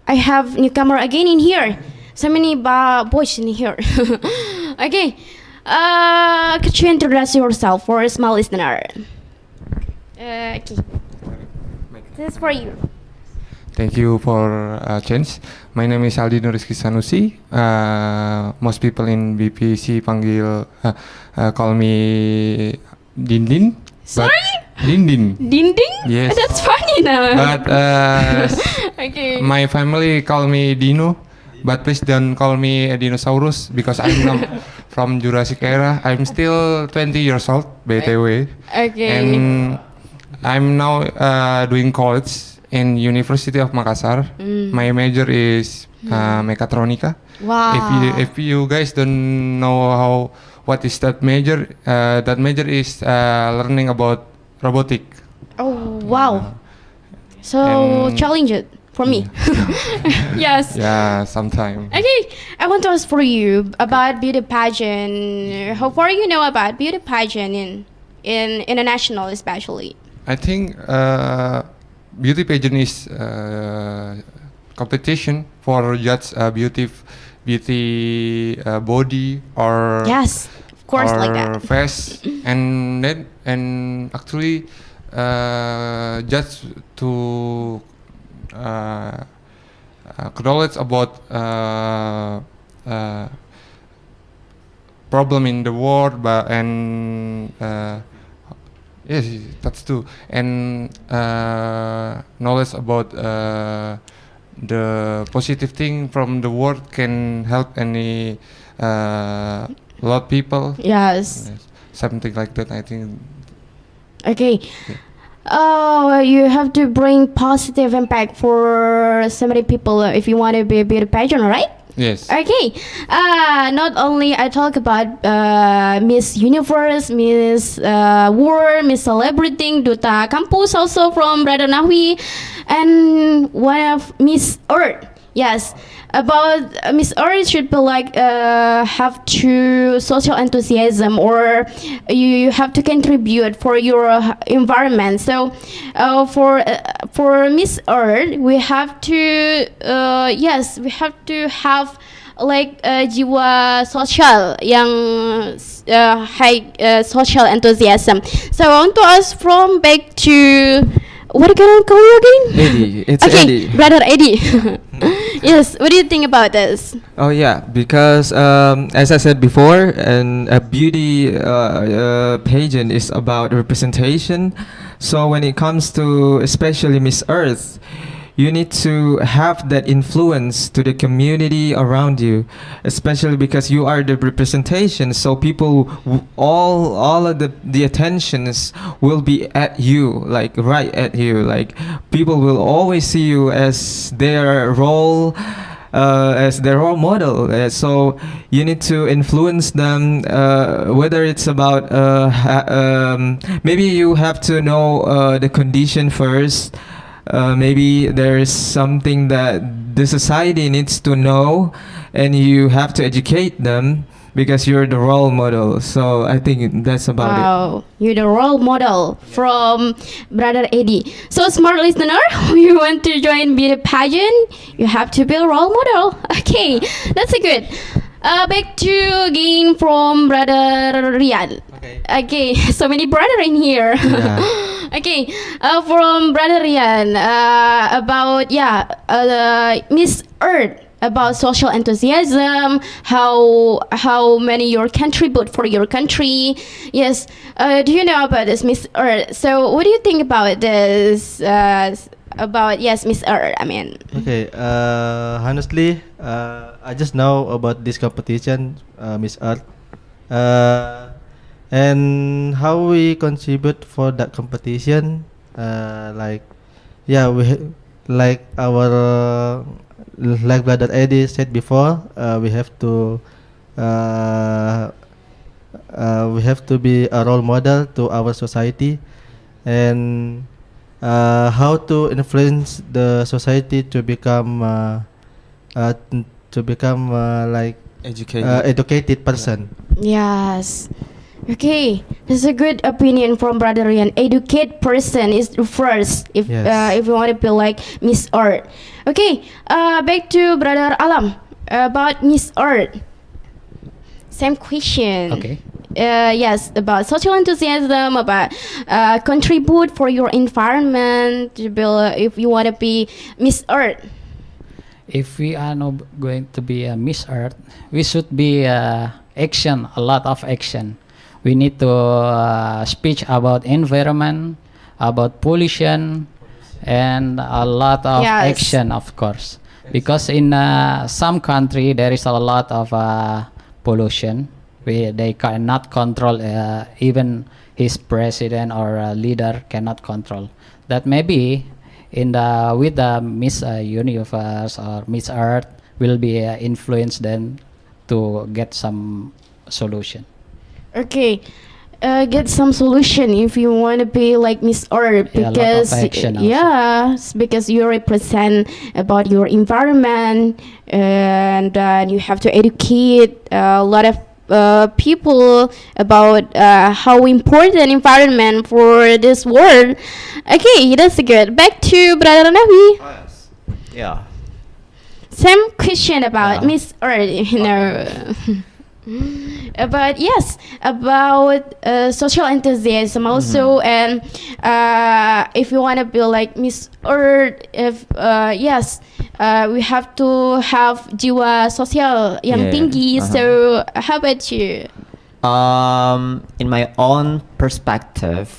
I have newcomer again in here. So many boys in here. Okay. Could you introduce yourself for a small listener? Okay. This is for you. Thank you for chance. My name is Aldino Rizky Sanusi. Most people in BPC panggil call me Dindin. Sorry? Dindin. Dinding? Yes. That's funny now. But Okay. my family call me Dino. But please don't call me a dinosaurus because I'm not from Jurassic era. I'm still 20 years old, BTW. Okay. And I'm now doing college in University of Makassar. My major is mechatronica. Wow. If you guys don't know what is that major is learning about robotic. Oh wow. So And- challenge it for me. Yes. Yeah, sometime. Okay, I want to ask for you about beauty pageant. How far you know about beauty pageant in international, especially? I think beauty pageant is competition for judge beauty body or Yes, of course, like that. face, and then actually judge to knowledge about problem in the world, but and yes, that's true, and knowledge about the positive thing from the world can help any lot people. Yes. Yes, something like that. I think. Okay. Oh, you have to bring positive impact for so many people if you want to be a beauty pageant, right? Yes. Okay. Not only I talk about Miss Universe, Miss World, Miss Celebrity, Duta Kampus also from Brother Nahwi, and one of Miss Earth. Yes. About Miss Earth should be like have to social enthusiasm or you have to contribute for your environment. So for Miss Earth we have to yes we have to have like jiwa sosial yang high social enthusiasm. So I want to ask from back to what can I call you again? Eddie, it's Okay, Eddie. brother Eddie. Yes, what do you think about this? Oh yeah, because as I said before, and a beauty pageant is about representation. So when it comes to especially Miss Earth, you need to have that influence to the community around you, especially because you are the representation. So people, all of the attentions will be at you, like right at you. Like people will always see you as their role. As their role model, so you need to influence them. Whether it's about maybe you have to know the condition first. Maybe there's something that the society needs to know, and you have to educate them because you're the role model. So I think that's about it. Wow, you're the role model from Brother Eddie. So smart listener, you want to join beauty pageant, you have to be a role model. Okay, that's a good. Back to again from Brother Rian. Okay, so many brother in here. Yeah. Okay, from Brother Rian about Miss Earth about social enthusiasm, how many you contribute for your country. Yes, do you know about this, Miss Earth? So what do you think about this? About Miss Earth. I mean. Okay, honestly, I just know about this competition, Miss Earth, and how we contribute for that competition. Like, yeah, like our like Brother Eddie said before, we have to be a role model to our society, and how to influence the society to become like Educated. educated person. Yes. Okay, this is a good opinion from Brother Rian. Educate person is the first if you want to be like Miss Earth. Okay, back to Brother Alam about Miss Earth. Same question. Okay. Yes, about social enthusiasm, about contribute for your environment. To be, if you want to be Miss Earth. If we are not going to be a Miss Earth, we should be action, a lot of action. We need to speak about environment, about pollution, and a lot of Yes. action, of course. Because in some country there is a lot of pollution. They cannot control, even his president or leader cannot control. That maybe in the with the Miss Universe or Miss Earth will be influence them to get some solution. Okay, get some solution if you want to be like Miss Earth, Yeah, a lot of because action also. yes, because you represent about your environment, and you have to educate a lot of people about how important environment for this world. Okay, that's good. Back to Brother Nabi. Yeah. Same question about Yeah. Miss Earth, you know. But yes, about social enthusiasm also, and if you want to be like Miss Earth, if yes, we have to have jiwa sosial yang Yeah, tinggi. uh-huh. So how about you? In my own perspective,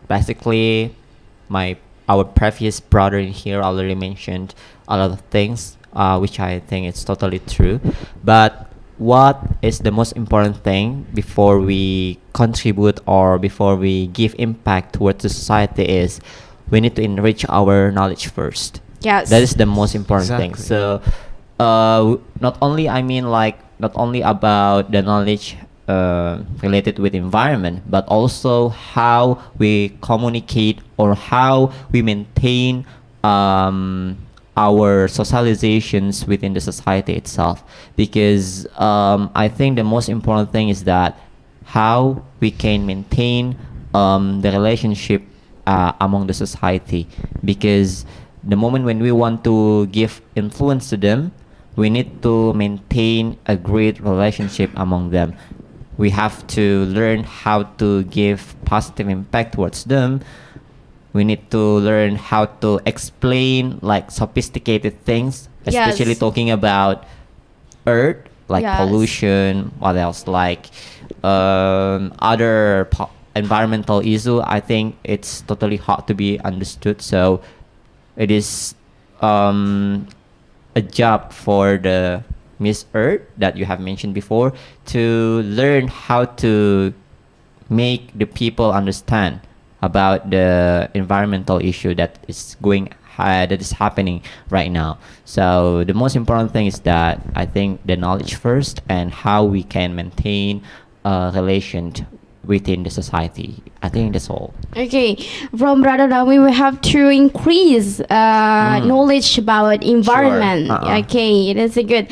basically, our previous brother in here already mentioned a lot of things, which I think is totally true. But what is the most important thing before we contribute or before we give impact towards the society is we need to enrich our knowledge first. Yes. That is the most important thing. Exactly. So not only not only about the knowledge related with environment, but also how we communicate or how we maintain our socializations within the society itself. Because I think the most important thing is that how we can maintain the relationship among the society. Because the moment when we want to give influence to them, we need to maintain a great relationship among them. We have to learn how to give positive impact towards them. We need to learn how to explain like sophisticated things, especially Yes. talking about earth, like Yes. pollution, what else, like other environmental issue. I think it's totally hard to be understood. So it is a job for the Miss Earth that you have mentioned before to learn how to make the people understand about the environmental issue that is happening right now. So the most important thing is that I think the knowledge first and how we can maintain a relation within the society. I think that's all. Okay, from Brother Nabi, we have to increase knowledge about environment. Uh-uh. Okay, that's a good.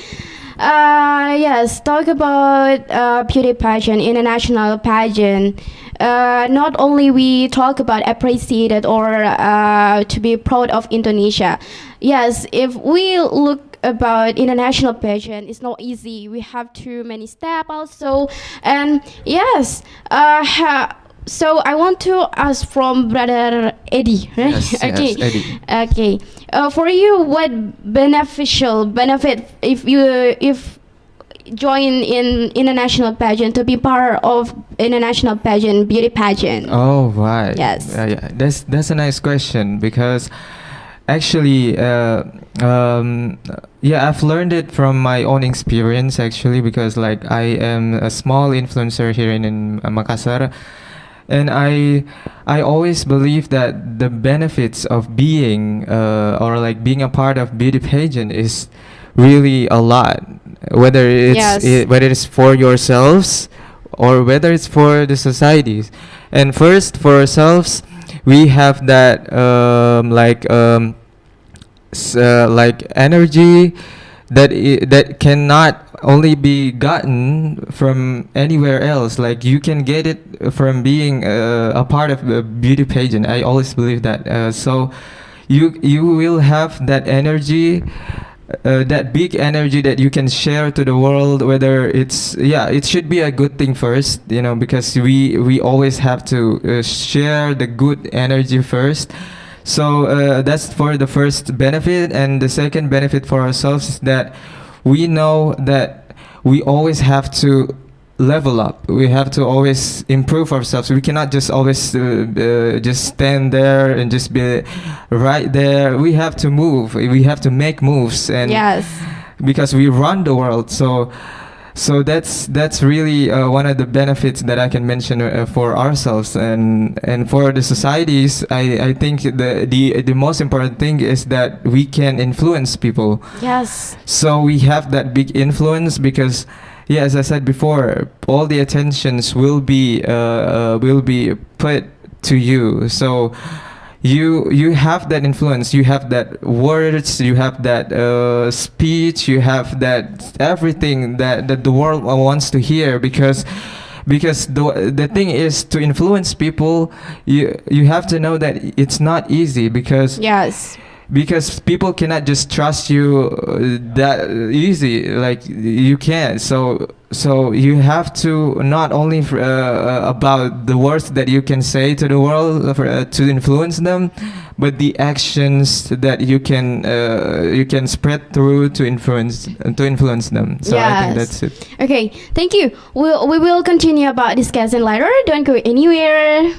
Yes, talk about beauty pageant, international pageant. Not only we talk about appreciated or to be proud of Indonesia. Yes, if we look about international pageant, it's not easy. We have too many steps also, and yes, so I want to ask from Brother Eddie, right? Yes, Okay. yes, Eddie. Okay. For you, what benefit if join in international pageant, to be part of international pageant, beauty pageant? Oh right. Yes. Yeah. That's a nice question because actually, yeah, I've learned it from my own experience actually because like I am a small influencer here in Makassar, and I always believe that the benefits of being or like being a part of beauty pageant is really a lot, whether Yes. whether it's for yourselves or whether it's for the societies. And first for ourselves, we have that like energy that cannot only be gotten from anywhere else. Like you can get it from being a part of a beauty pageant. I always believe that. So you will have that energy, that big energy that you can share to the world. Whether it should be a good thing first, because we always have to share the good energy first. So that's for the first benefit. And the second benefit for ourselves is that we know that we always have to level up. We have to always improve ourselves. We cannot just always just stand there and just be right there. We have to move. We have to make moves, and Yes. because we run the world. So that's really one of the benefits that I can mention for ourselves and for the societies. I think the most important thing is that we can influence people. Yes. So we have that big influence because, yeah, as I said before, all the attentions will be put to you. So you have that influence, you have that words, you have that speech, you have that everything that the world wants to hear, because the thing is, to influence people, you have to know that it's not easy, because Yes. people cannot just trust you that easy. Like you can't. So you have to not only about the words that you can say to the world to influence them, but the actions that you can spread through to influence them. So I think Yes. that's it. Okay, thank you. We will continue about discussing later. Don't go anywhere.